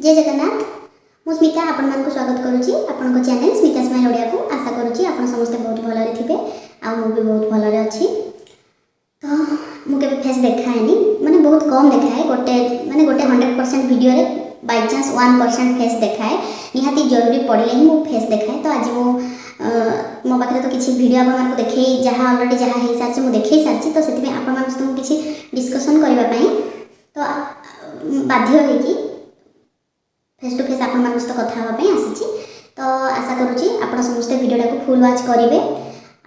जय जगन्नाथ। मु स्मिता आपण मान को स्वागत करूची आपण चैनल स्मिता स्माइल ओडिया को। आशा करूची आपण समस्त बहुत भलरे थिबे आ मु भी बहुत भलरे अछि। तो मु के फेस देखाएनी माने बहुत कम देखाए गोटे माने गोटे 100% वीडियो रे बाय चांस 1% फेस देखाए निहाती जरूरी पड़िले ही मु फेस देखाए। तो आज मु मो पाखे तो किसी वीडियो आपण मान को देखै जहाँ ऑलरेडी जहाँ हे सारछि मु देखै सारछि। तो सेति आपण मान सहित किसी डिस्कशन करबा पई तो बाध्य होई कि फेस टू फेस आपण मान सहित कथा होबा पई आसीछि। तो आशा करूछि आपण समस्त वीडियोटा को फुल वॉच करिवे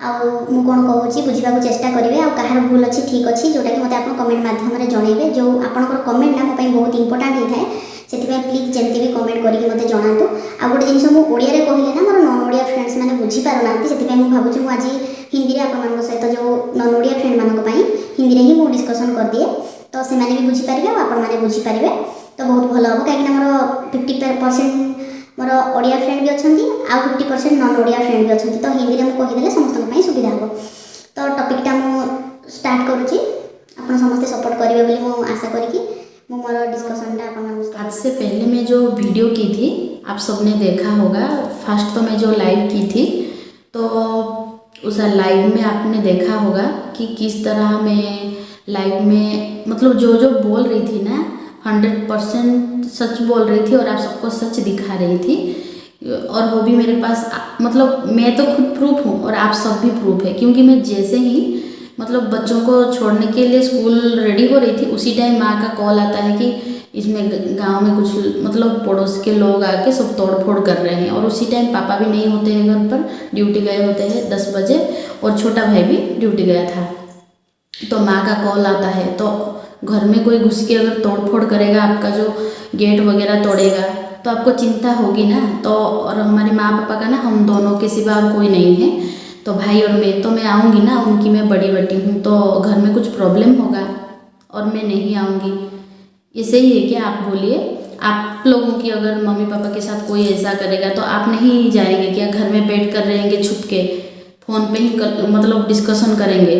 आउ मु कोन कहूछि बुझिबा को चेष्टा करिवे आउ कहार भूल अछि ठीक अछि जोटा कि मते आपण कमेंट माध्यम रे जणाइबे। जो आपनकर कमेंट ना मो पई बहुत इंपोर्टेंट हे थाए सेति पई प्लीज जेंति भी कमेंट करिके मते जणातु। आ गोटे जिंस मु ओडिया रे कहिले ना मोर नॉन ओडिया फ्रेंड्स माने बुझी पारो नांती सेति पई मु भाबुछि मु आज हिंदी रे आपण मान सहित जो नॉन ओडिया फ्रेंड मान को पई हिंदी रे ही मु डिस्कशन कर दिए तो से माने भी बुझी पारिबे आ आपण माने बुझी पारिबे तो बहुत भल हम कहीं मोर 50% मोर ओडिया फ्रेंड भी अच्छा आ 50% नॉन ओडिया फ्रेंड भी अच्छा। तो हिंदी में कहीदेले समस्त सुविधा हम। तो टॉपिकटा मु स्टार्ट करुँची आप समस्ते सपोर्ट करेंगे बोली मु आशा करी मु मोर डिस्कशनटा आज से पहले मैं जो वीडियो की थी आप सबने देखा होगा। फर्स्ट तो मैं जो लाइव की थी तो उस लाइव में आपने देखा होगा कि किस तरह मैं लाइव में मतलब जो बोल रही थी ना 100% सच बोल रही थी और आप सबको सच दिखा रही थी। और वो भी मेरे पास मतलब मैं तो खुद प्रूफ हूँ और आप सब भी प्रूफ है क्योंकि मैं जैसे ही मतलब बच्चों को छोड़ने के लिए स्कूल रेडी हो रही थी उसी टाइम माँ का कॉल आता है कि इसमें गांव में कुछ मतलब पड़ोस के लोग आके सब तोड़ फोड़ कर रहे हैं। और उसी टाइम पापा भी नहीं होते हैं घर पर, ड्यूटी गए होते हैं 10 बजे और छोटा भाई भी ड्यूटी गया था। तो माँ का कॉल आता है तो घर में कोई घुस के अगर तोड़ फोड़ करेगा आपका जो गेट वगैरह तोड़ेगा तो आपको चिंता होगी ना। तो और हमारे माँ पापा का ना हम दोनों के सिवा और कोई नहीं है तो भाई और मैं आऊँगी ना, उनकी मैं बड़ी बेटी हूँ तो घर में कुछ प्रॉब्लम होगा और मैं नहीं आऊँगी। ये सही है क्या आप बोलिए? आप लोगों की अगर मम्मी पापा के साथ कोई ऐसा करेगा तो आप नहीं जाएंगे क्या? घर में बैठ कर रहेंगे छुप के फ़ोन पे ही मतलब डिस्कशन करेंगे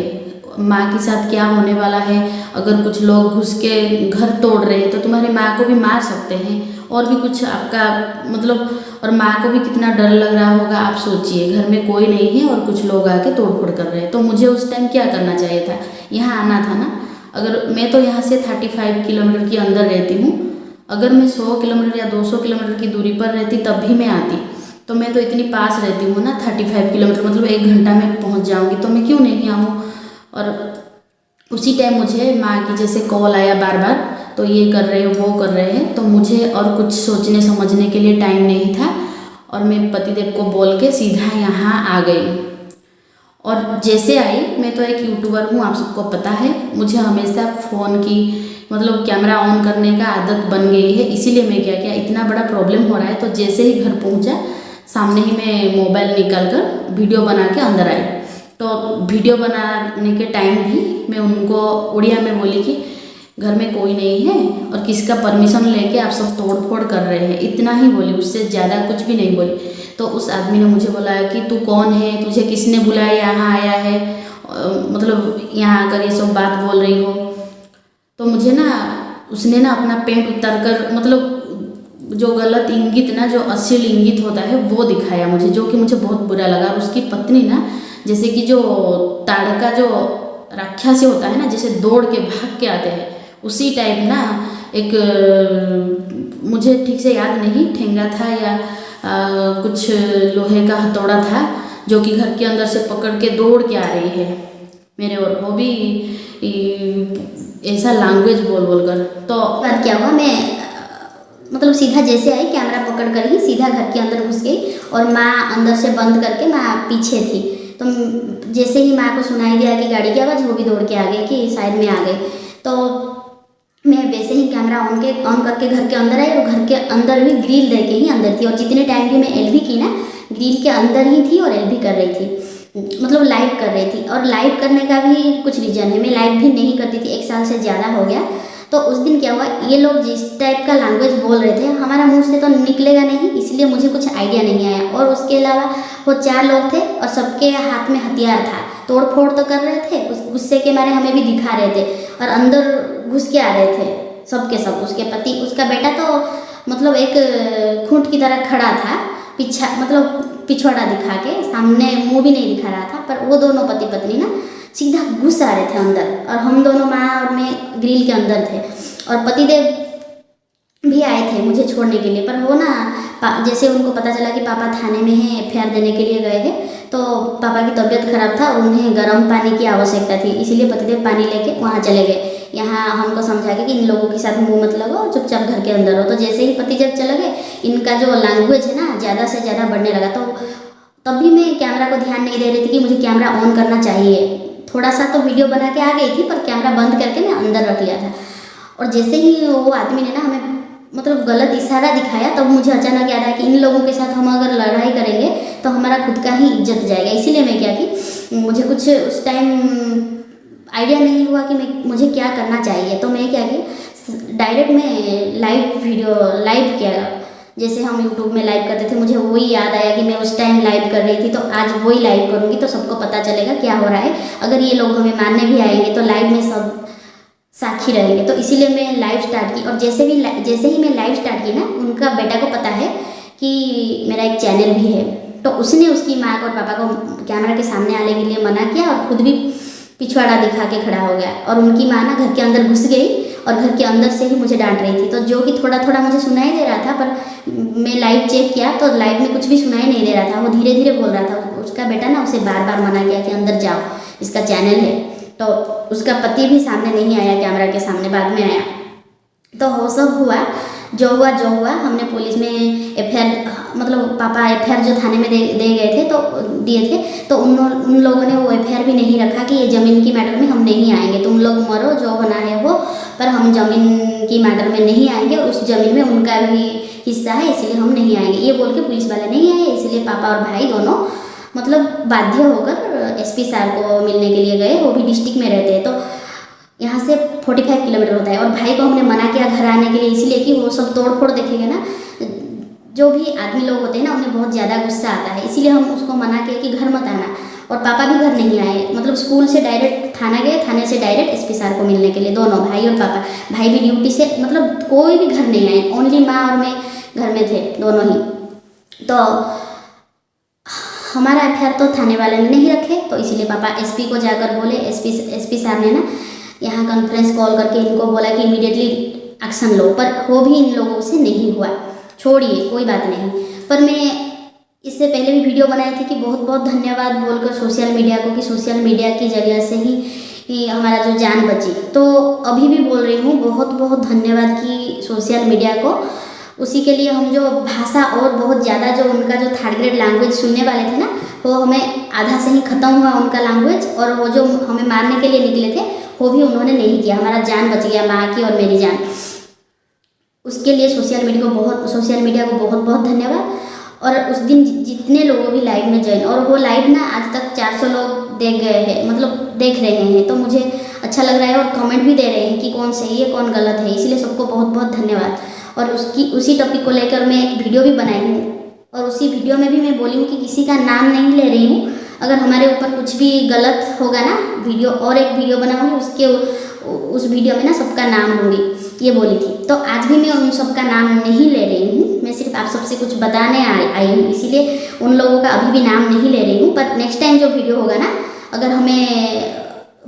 माँ के साथ क्या होने वाला है। अगर कुछ लोग घुस के घर तोड़ रहे हैं तो तुम्हारी माँ को भी मार सकते हैं और भी कुछ आपका मतलब और माँ को भी कितना डर लग रहा होगा आप सोचिए। घर में कोई नहीं है और कुछ लोग आके तोड़ फोड़ कर रहे हैं तो मुझे उस टाइम क्या करना चाहिए था? यहाँ आना था ना। अगर मैं तो यहाँ से 35 किलोमीटर के अंदर रहती हूँ, अगर मैं 100 किलोमीटर या 200 किलोमीटर की दूरी पर रहती तब भी मैं आती। तो मैं तो इतनी पास रहती हूँ ना 35 किलोमीटर मतलब 1 घंटा में पहुँच जाऊँगी तो मैं क्यों नहीं आऊँ? और उसी टाइम मुझे माँ की जैसे कॉल आया बार बार तो ये कर रहे हो वो कर रहे हैं तो मुझे और कुछ सोचने समझने के लिए टाइम नहीं था और मैं पतिदेव को बोल के सीधा यहाँ आ गई। और जैसे आई मैं तो एक यूट्यूबर हूँ आप सबको पता है, मुझे हमेशा फ़ोन की मतलब कैमरा ऑन करने का आदत बन गई है। इसीलिए मैं क्या इतना बड़ा प्रॉब्लम हो रहा है तो जैसे ही घर पहुँचा सामने ही मैं मोबाइल निकाल कर वीडियो बना के अंदर आई। तो वीडियो बनाने के टाइम भी मैं उनको उड़िया में बोली कि घर में कोई नहीं है और किसका परमिशन लेके आप सब तोड़ फोड़ कर रहे हैं, इतना ही बोली, उससे ज़्यादा कुछ भी नहीं बोली। तो उस आदमी ने मुझे बोला कि तू कौन है, तुझे किसने बुलाया यहाँ आया है, मतलब यहाँ आकर ये सब बात बोल रही हो। तो मुझे ना उसने ना अपना पेंट उतार कर मतलब जो गलत इंगित ना जो अश्लील इंगित होता है वो दिखाया मुझे, जो कि मुझे बहुत बुरा लगा। और उसकी पत्नी ना जैसे कि जो ताड़का जो राक्षस होता है ना जैसे दौड़ के भाग के आते हैं उसी टाइप ना एक मुझे ठीक से याद नहीं ठेंगा था या कुछ लोहे का हथौड़ा था जो कि घर के अंदर से पकड़ के दौड़ के आ रही है मेरे। और वो भी ऐसा लैंग्वेज बोल कर तो बात क्या हुआ, मैं मतलब सीधा जैसे आई कैमरा पकड़ कर ही सीधा घर के अंदर घुस गई और माँ अंदर से बंद करके माँ पीछे थी। तो जैसे ही माँ को सुनाई दिया कि गाड़ी की आवाज़ वो भी दौड़ के आ गई कि साइड में आ गई। तो मैं वैसे ही कैमरा ऑन करके घर के अंदर आई और घर के अंदर भी ग्रिल दे के ही अंदर थी। और जितने टाइम भी मैं एलबी की ना ग्रिल के अंदर ही थी और एलबी कर रही थी मतलब लाइव कर रही थी। और लाइव करने का भी कुछ रीज़न है, मैं लाइव भी नहीं करती थी, 1 साल से ज़्यादा हो गया। तो उस दिन क्या हुआ, ये लोग जिस टाइप का लैंग्वेज बोल रहे थे हमारा मुंह से तो निकलेगा नहीं, इसलिए मुझे कुछ आइडिया नहीं आया। और उसके अलावा वो 4 लोग थे और सबके हाथ में हथियार था, तोड़ फोड़ तो कर रहे थे, उस गुस्से के मारे हमें भी दिखा रहे थे और अंदर घुस के आ रहे थे सबके सब। उसके पति उसका बेटा तो मतलब एक खूंट की तरह खड़ा था, पीछा मतलब पिछवाड़ा दिखा के, सामने मुंह भी नहीं दिखा रहा था। पर वो दोनों पति पत्नी ना सीधा घुस आ रहे थे अंदर, और हम दोनों माँ और मैं ग्रिल के अंदर थे, और पतिदेव भी आए थे मुझे छोड़ने के लिए। पर वो ना जैसे उनको पता चला कि पापा थाने में हैं, एफआईआर देने के लिए गए थे, तो पापा की तबीयत खराब था और उन्हें गर्म पानी की आवश्यकता थी, इसीलिए पतिदेव पानी लेके वहाँ चले गए। यहाँ हमको समझा के कि इन लोगों के साथ मुंह मत लगो, चुपचाप घर के अंदर हो। तो जैसे ही पति जब चले गए, इनका जो लैंग्वेज है ना ज़्यादा से ज़्यादा बढ़ने लगा। तो तब भी मैं कैमरा को ध्यान नहीं दे रही थी कि मुझे कैमरा ऑन करना चाहिए। थोड़ा सा तो वीडियो बना के आ गई थी, पर कैमरा बंद करके मैं अंदर रख लिया था। और जैसे ही वो आदमी ने ना हमें मतलब गलत इशारा दिखाया, तब मुझे अचानक याद आया कि इन लोगों के साथ हम अगर लड़ाई करेंगे तो हमारा खुद का ही इज्जत जाएगा। इसीलिए मैं क्या कि मुझे कुछ उस टाइम आइडिया नहीं हुआ कि मुझे क्या करना चाहिए। तो मैं क्या कि डायरेक्ट मैं लाइव किया, जैसे हम यूट्यूब में लाइव करते थे। मुझे वही याद आया कि मैं उस टाइम लाइव कर रही थी, तो आज वही लाइव करूँगी तो सबको पता चलेगा क्या हो रहा है। अगर ये लोग हमें मानने भी आएंगे तो लाइव में सब साक्षी रहेंगे। तो इसीलिए मैं लाइव स्टार्ट की, और जैसे ही मैं लाइव स्टार्ट की ना, उनका बेटा को पता है कि मेरा एक चैनल भी है, तो उसने उसकी माँ को और पापा को कैमरा के सामने आने के लिए मना किया, और खुद भी पिछवाड़ा दिखा के खड़ा हो गया। और उनकी माँ ना घर के अंदर घुस गई और घर के अंदर से ही मुझे डांट रही थी, तो जो कि थोड़ा थोड़ा मुझे सुनाई दे रहा था। पर मैं लाइव चेक किया तो लाइव में कुछ भी सुनाई नहीं दे रहा था, वो धीरे धीरे बोल रहा था। उसका बेटा ना उसे बार बार मना किया कि अंदर जाओ, इसका चैनल है। तो उसका पति भी सामने नहीं आया, कैमरा के सामने बाद में आया। तो वो सब हुआ जो हुआ हमने पुलिस में एफआईआर, मतलब पापा एफआईआर जो थाने में दे गए थे तो दिए थे, तो उन लोगों ने वो एफआईआर भी नहीं रखा कि ये ज़मीन की मैटर में हम नहीं आएंगे, तुम लोग मरो जो होना है वो, पर हम ज़मीन की मैटर में नहीं आएंगे, उस ज़मीन में उनका भी हिस्सा है इसलिए हम नहीं आएंगे। ये बोल के पुलिस वाले नहीं आए, इसलिए पापा और भाई दोनों मतलब बाध्य होकर एसपी साहब को मिलने के लिए गए। वो भी डिस्ट्रिक्ट में रहते हैं, तो यहाँ से 45 किलोमीटर होता है। और भाई को हमने मना किया घर आने के लिए, इसलिए कि वो सब तोड़ फोड़ देखेंगे ना, जो भी आदमी लोग होते हैं ना उन्हें बहुत ज़्यादा गुस्सा आता है, इसीलिए हम उसको मना किया कि घर मत आना। और पापा भी घर नहीं आए, मतलब स्कूल से डायरेक्ट थाना गए, थाने से डायरेक्ट एसपी साहब को मिलने के लिए, दोनों भाई और पापा। भाई भी ड्यूटी से, मतलब कोई भी घर नहीं आए, ओनली माँ और मैं घर में थे दोनों ही। तो हमारा एफआईआर तो थाने वाले ने नहीं रखे, तो इसीलिए पापा एसपी को जाकर बोले। एसपी साहब ने ना यहाँ कॉन्फ्रेंस कॉल करके इनको बोला कि इमीडिएटली एक्शन लो, पर वो भी इन लोगों से नहीं हुआ। छोड़िए कोई बात नहीं। पर मैं इससे पहले भी वीडियो बनाई थी कि बहुत बहुत धन्यवाद बोलकर सोशल मीडिया को, कि सोशल मीडिया की जरिए से ही हमारा जो जान बची। तो अभी भी बोल रही हूँ बहुत बहुत धन्यवाद कि सोशल मीडिया को। उसी के लिए हम जो भाषा और बहुत ज़्यादा जो उनका जो थर्ड ग्रेड लैंग्वेज सुनने वाले थे ना, वो हमें आधा से ही ख़त्म हुआ उनका लैंग्वेज, और वो जो हमें मारने के लिए निकले थे वो भी उन्होंने नहीं किया। हमारा जान बच गया, माँ की और मेरी जान। उसके लिए सोशल मीडिया को बहुत बहुत धन्यवाद। और उस दिन जितने लोगों भी लाइव में ज्वाइन, और वो लाइव ना आज तक 400 लोग देख गए हैं, मतलब देख रहे हैं, तो मुझे अच्छा लग रहा है। और कमेंट भी दे रहे हैं कि कौन सही है कौन गलत है, इसलिए सबको बहुत बहुत धन्यवाद। और उसी टॉपिक को लेकर मैं एक वीडियो भी बनाई हूँ, और उसी वीडियो में भी मैं बोली हूँ कि किसी का नाम नहीं ले रही हूँ। अगर हमारे ऊपर कुछ भी गलत होगा ना, वीडियो और एक वीडियो बनाऊँगी, उस वीडियो में ना सबका नाम लूँगी, ये बोली थी। तो आज भी मैं उन सबका नाम नहीं ले रही हूँ, मैं सिर्फ आप सबसे कुछ बताने आई हूँ, इसीलिए उन लोगों का अभी भी नाम नहीं ले रही हूँ। पर नेक्स्ट टाइम जो वीडियो होगा ना, अगर हमें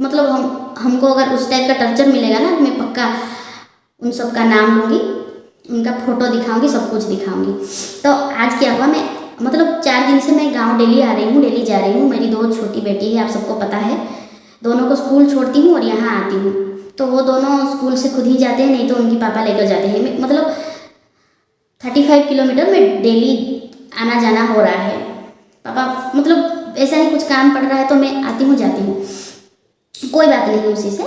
मतलब हमको अगर उस टाइप का टर्चर मिलेगा ना, मैं पक्का उन सबका नाम लूँगी, उनका फ़ोटो दिखाऊंगी, सब कुछ दिखाऊंगी। तो आज क्या हुआ, मैं मतलब 4 दिन से मैं गांव डेली आ रही हूँ, डेली जा रही हूँ। मेरी 2 छोटी बेटी है, आप सबको पता है। दोनों को स्कूल छोड़ती हूँ और यहाँ आती हूँ, तो वो दोनों स्कूल से खुद ही जाते हैं, नहीं तो उनके पापा लेकर जाते हैं। मतलब 35 किलोमीटर में डेली आना जाना हो रहा है। पापा मतलब ऐसा ही कुछ काम पड़ रहा है तो मैं आती हूँ जाती हूँ, कोई बात नहीं उसी से।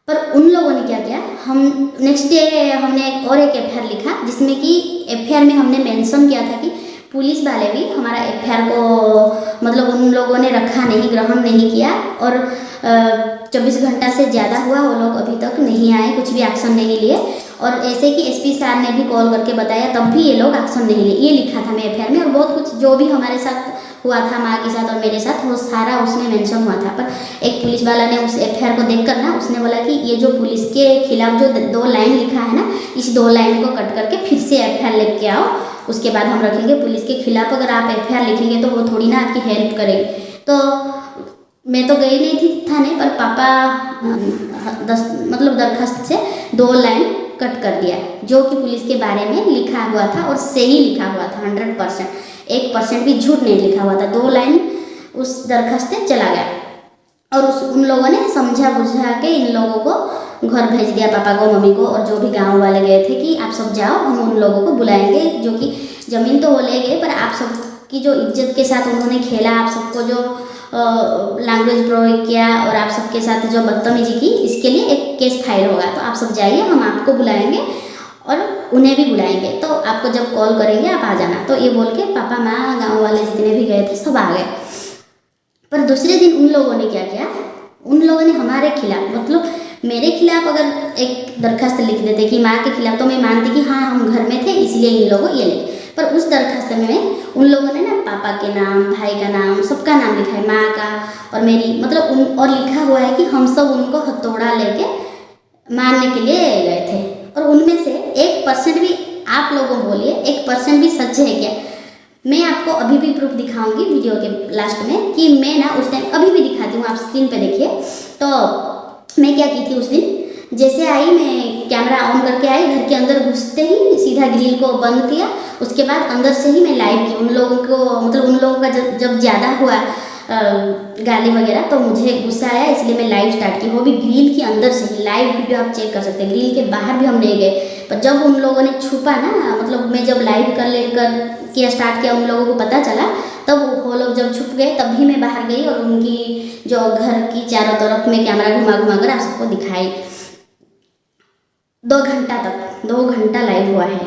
पर उन लोगों ने क्या किया, हम नेक्स्ट डे हमने एक एफआईआर लिखा, जिसमें कि एफआईआर में हमने मेंशन किया था कि पुलिस वाले भी हमारा एफआईआर को मतलब उन लोगों ने रखा नहीं, ग्रहण नहीं किया। और 24 घंटा से ज़्यादा हुआ, वो लोग अभी तक नहीं आए, कुछ भी एक्शन नहीं लिए। और ऐसे कि एसपी साहब ने भी कॉल करके बताया, तब भी ये लोग एक्शन नहीं लिए, ये लिखा था मैं एफआईआर में। और बहुत कुछ जो भी हमारे साथ हुआ था माँ के साथ और मेरे साथ, वो सारा उसमें मेंशन हुआ था। पर एक पुलिस वाला ने उस एफआईआर को देखकर ना उसने बोला कि ये जो पुलिस के खिलाफ जो 2 लाइन लिखा है ना, इस 2 लाइन को कट करके फिर से एफआईआर लेके आओ, उसके बाद हम रखेंगे पुलिस के खिलाफ। अगर आप एफआईआर लिखेंगे तो वो थोड़ी ना आपकी हेल्प करेगी। तो मैं तो गई नहीं थी थाने, पर पापा दरखास्त से 2 लाइन कट कर दिया, जो कि पुलिस के बारे में लिखा हुआ था और सही लिखा हुआ था 100%, 1% भी झूठ नहीं लिखा हुआ था। 2 लाइन उस दरखास्त से चला गया और उन लोगों ने समझा बुझा के इन लोगों को घर भेज दिया, पापा को, मम्मी को, और जो भी गांव वाले गए थे कि आप सब जाओ, हम उन लोगों को बुलाएंगे। जो कि ज़मीन तो वो ले गए, पर आप सबकी जो इज्जत के साथ उन्होंने खेला, आप सबको जो लैंग्वेज प्रयोग किया और आप सबके साथ जो बदतमीजी की, इसके लिए एक केस फाइल होगा। तो आप सब जाइए, हम आपको बुलाएंगे और उन्हें भी बुलाएंगे, तो आपको जब कॉल करेंगे आप आ जाना। तो ये बोल के पापा, माँ, गांव वाले जितने भी गए थे सब आ गए। पर दूसरे दिन उन लोगों ने क्या किया, उन लोगों ने हमारे खिलाफ, मतलब मेरे खिलाफ अगर एक दरखास्त लिख देते कि माँ के खिलाफ, तो मैं मानती कि हाँ हम घर में थे इसलिए इन लोगों ये लिखे। पर उस दरखास्त में उन लोगों ने ना पापा के नाम, भाई का नाम, सबका नाम लिखा है, माँ का और मेरी, मतलब और लिखा हुआ है कि हम सब उनको हथौड़ा लेके मारने के लिए गए थे। और उनमें से 1% भी, आप लोगों बोलिए 1% भी सच है क्या? मैं आपको अभी भी प्रूफ दिखाऊंगी वीडियो के लास्ट में कि मैं ना उस टाइम, अभी भी दिखाती हूँ, आप स्क्रीन पे देखिए। तो मैं क्या की थी उस दिन, जैसे आई मैं कैमरा ऑन करके आई, घर के अंदर घुसते ही सीधा ग्रिल को बंद किया, उसके बाद अंदर से ही मैं लाइव की। उन लोगों को, मतलब उन लोगों का जब ज़्यादा हुआ गाली वगैरह, तो मुझे गुस्सा आया, इसलिए मैं लाइव स्टार्ट की, वो भी ग्रिल के अंदर से ही। लाइव वीडियो आप चेक कर सकते हैं, ग्रिल के बाहर भी हम नहीं गए। पर जब उन लोगों ने छुपा ना, मतलब मैं जब लाइव कर किया स्टार्ट किया, उन लोगों को पता चला, तब वो लोग जब छुप गए तब भी मैं बाहर गई और उनकी जो घर की चारों तरफ में कैमरा घुमा कर आप सबको दिखाई। 2 घंटा लाइव हुआ है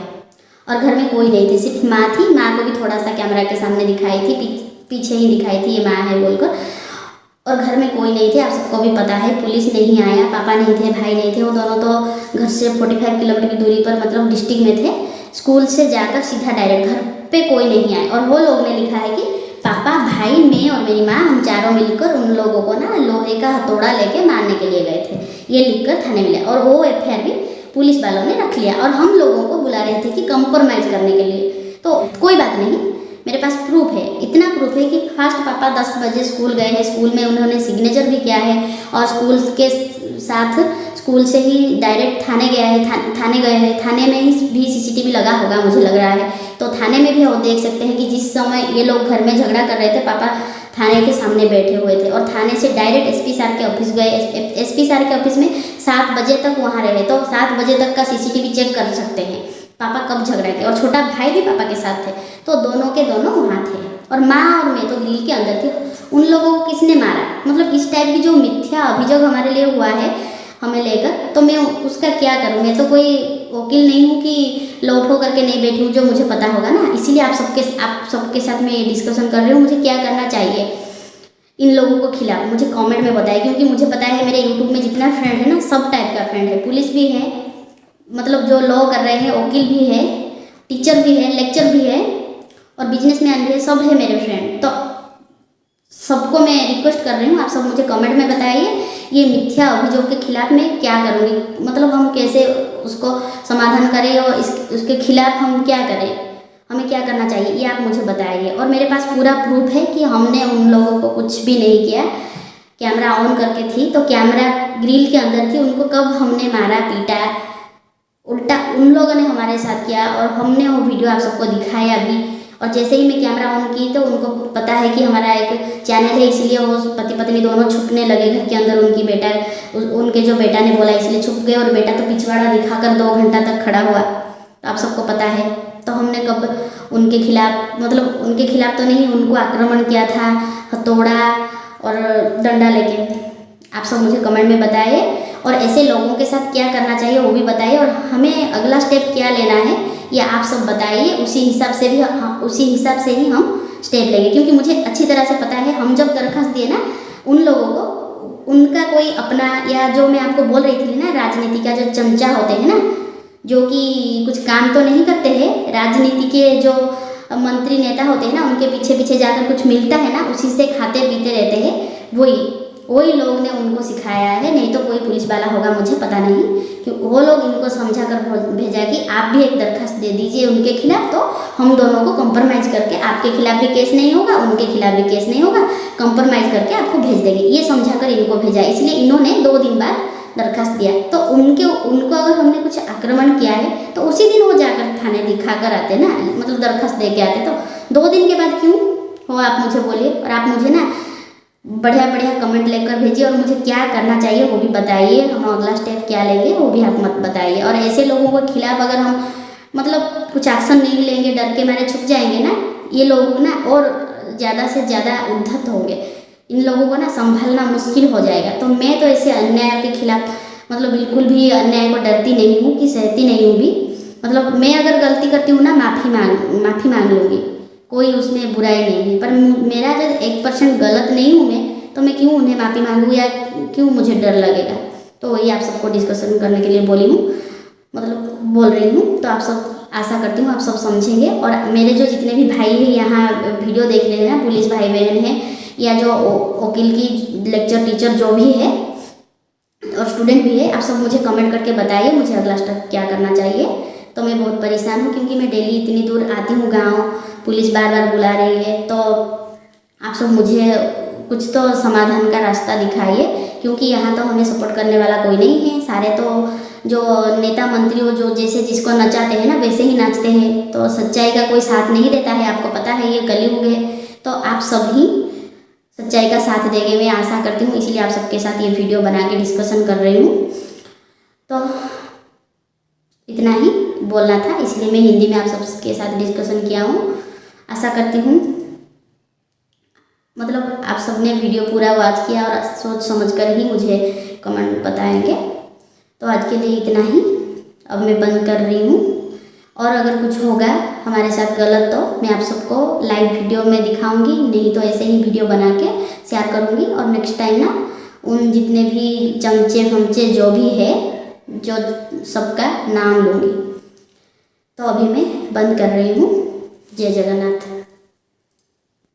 और घर में कोई नहीं थे, सिर्फ माँ थी। माँ को भी थोड़ा सा कैमरा के सामने दिखाई थी, पीछे ही दिखाई थी, ये माँ है बोलकर, और घर में कोई नहीं थे। आप सबको भी पता है, पुलिस नहीं आया, पापा नहीं थे, भाई नहीं थे, वो दोनों तो घर से 45 किलोमीटर की दूरी पर, मतलब डिस्ट्रिक्ट में थे। स्कूल से जाकर सीधा डायरेक्ट घर पे कोई नहीं आए। और वो लोग ने लिखा है कि पापा, भाई, मैं और मेरी माँ, हम चारों मिलकर उन लोगों को ना लोहे का हथौड़ा लेके मारने के लिए गए थे, ये लिखकर थाने में लिया। और वो एफआईआर भी पुलिस वालों ने रख लिया और हम लोगों को बुला रहे थे कि कंप्रोमाइज़ करने के लिए। तो कोई बात नहीं, मेरे पास प्रूफ है, इतना प्रूफ है कि फर्स्ट पापा 10 बजे स्कूल गए हैं, स्कूल में उन्होंने सिग्नेचर भी किया है और स्कूल के साथ स्कूल से ही डायरेक्ट थाने गया है, थाने गए हैं, थाने में ही भी सीसीटीवी लगा होगा मुझे लग रहा है। तो थाने में भी वो देख सकते हैं कि जिस समय ये लोग घर में झगड़ा कर रहे थे, पापा थाने के सामने बैठे हुए थे और थाने से डायरेक्ट एसपी सर के ऑफिस गए। एसपी सर के ऑफिस में 7 बजे तक वहाँ रहे, तो 7 बजे तक का सीसीटीवी चेक कर सकते हैं पापा कब झगड़ा किया। और छोटा भाई भी पापा के साथ थे, तो दोनों के दोनों वहाँ थे और माँ और मैं तो ग्रिल के अंदर थे। उन लोगों को किसने मारा, मतलब इस टाइप की जो मिथ्या अभियोग हमारे लिए हुआ है हमें लेकर, तो मैं उसका क्या करूँ? मैं तो कोई वकील नहीं हूँ कि लोटो करके नहीं बैठी हूँ, जो मुझे पता होगा ना। इसीलिए आप सबके साथ मैं डिस्कशन कर रही हूँ, मुझे क्या करना चाहिए इन लोगों को खिलाफ, मुझे कमेंट में बताइए। क्योंकि मुझे पता है मेरे यूट्यूब में जितना फ्रेंड है ना, सब टाइप का फ्रेंड है, पुलिस भी है, मतलब जो लॉ कर रहे हैं, वकील भी है, टीचर भी है, लेक्चर भी है और बिजनेसमैन भी है, सब है मेरे फ्रेंड। तो सबको मैं रिक्वेस्ट कर रही हूँ, आप सब मुझे कमेंट में बताइए ये मिथ्या अभियोग के खिलाफ मैं क्या करूँगी, मतलब हम कैसे उसको समाधान करें और उसके खिलाफ हम क्या करें, हमें क्या करना चाहिए, ये आप मुझे बताइए। और मेरे पास पूरा प्रूफ है कि हमने उन लोगों को कुछ भी नहीं किया। कैमरा ऑन करके थी तो कैमरा ग्रिल के अंदर थी, उनको कब हमने मारा पीटा, उल्टा उन लोगों ने हमारे साथ किया और हमने वो वीडियो आप सबको दिखाया भी। और जैसे ही मैं कैमरा ऑन की तो उनको पता है कि हमारा एक चैनल है, इसलिए वो पति पत्नी दोनों छुपने लगे घर के अंदर। उनके जो बेटा ने बोला इसलिए छुप गए और बेटा तो पिछवाड़ा दिखाकर 2 घंटा तक खड़ा हुआ, तो आप सबको पता है। तो हमने कब उनके खिलाफ, मतलब उनके खिलाफ तो नहीं, उनको आक्रमण किया था हथौड़ा और डंडा लेके। आप सब मुझे कमेंट में बताइए और ऐसे लोगों के साथ क्या करना चाहिए वो भी बताइए और हमें अगला स्टेप क्या लेना है ये आप सब बताइए। उसी हिसाब से ही हम स्टेप लेंगे, क्योंकि मुझे अच्छी तरह से पता है हम जब दरखास्त दिए ना उन लोगों को, उनका कोई अपना, या जो मैं आपको बोल रही थी ना, राजनीति का जो चमचा होते हैं ना, जो कि कुछ काम तो नहीं करते हैं, राजनीति के जो मंत्री नेता होते हैं ना, उनके पीछे पीछे जाकर कुछ मिलता है ना, उसी से खाते पीते रहते हैं, वही लोग ने उनको सिखाया है। नहीं तो कोई पुलिस वाला होगा, मुझे पता नहीं, कि वो लोग इनको समझा कर भेजा कि आप भी एक दरखास्त दे दीजिए उनके खिलाफ, तो हम दोनों को कंप्रोमाइज़ करके आपके खिलाफ भी केस नहीं होगा, उनके खिलाफ भी केस नहीं होगा, कंप्रोमाइज़ करके आपको भेज देंगे, ये समझा कर इनको भेजा। इसलिए इन्होंने 2 दिन बाद दरखास्त दिया। तो उनको अगर हमने कुछ आक्रमण किया है तो उसी दिन वो जाकर थाने दिखा कर आते ना, मतलब दरखास्त दे के आते। तो 2 दिन के बाद क्यों हो, आप मुझे बोलिए। और आप मुझे ना बढ़िया बढ़िया कमेंट लेकर भेजिए, और मुझे क्या करना चाहिए वो भी बताइए, हम अगला स्टेप क्या लेंगे वो भी आप मत बताइए। और ऐसे लोगों के खिलाफ अगर हम मतलब कुछ एक्शन नहीं लेंगे, डर के मारे छुप जाएंगे ना, ये लोग ना और ज़्यादा से ज़्यादा उद्धत होंगे, इन लोगों को ना संभालना मुश्किल हो जाएगा। तो मैं तो ऐसे अन्याय के खिलाफ मतलब बिल्कुल भी अन्याय को डरती नहीं हूँ, कि सहती नहीं हूँ भी। मतलब मैं अगर गलती करती हूँ ना, माफ़ी मांग लूँगी, कोई उसमें बुराई नहीं है। पर मेरा जब 1% गलत नहीं हूँ मैं, तो मैं क्यों उन्हें माफ़ी मांगूँ, या क्यों मुझे डर लगेगा। तो वही आप सबको डिस्कशन करने के लिए बोली हूँ, मतलब बोल रही हूँ। तो आप सब, आशा करती हूँ आप सब समझेंगे। और मेरे जो जितने भी भाई हैं यहाँ वीडियो देख रहे हैं ना, पुलिस भाई बहन हैं, या जो वकील की लेक्चर टीचर जो भी है और स्टूडेंट भी है, आप सब मुझे कमेंट करके बताइए मुझे अगला स्टेप क्या करना चाहिए। तो मैं बहुत परेशान हूँ, क्योंकि मैं डेली इतनी दूर आती हूँ गांव, पुलिस बार बार बुला रही है। तो आप सब मुझे कुछ तो समाधान का रास्ता दिखाइए, क्योंकि यहाँ तो हमें सपोर्ट करने वाला कोई नहीं है। सारे तो जो नेता मंत्री हो, जो जैसे जिसको नचाते हैं ना वैसे ही नाचते हैं। तो सच्चाई का कोई साथ नहीं देता है, आपको पता है ये कलयुग है। तो आप सब ही सच्चाई का साथ देंगे, मैं आशा करती हूँ। इसलिए आप सबके साथ ये वीडियो बना के डिस्कशन कर रही हूँ। तो इतना ही बोलना था, इसलिए मैं हिंदी में आप सबके साथ डिस्कशन किया हूँ। आशा करती हूँ मतलब आप सबने वीडियो पूरा वॉच किया और सोच समझ कर ही मुझे कमेंट बताएंगे। तो आज के लिए इतना ही, अब मैं बंद कर रही हूँ। और अगर कुछ होगा हमारे साथ गलत तो मैं आप सबको लाइव वीडियो में दिखाऊंगी, नहीं तो ऐसे ही वीडियो बना के शेयर करूँगी। और नेक्स्ट टाइम ना उन जितने भी चमचे फमचे जो भी है, जो सबका नाम लूँगी। तो अभी मैं बंद कर रही हूँ। जय जगन्नाथ।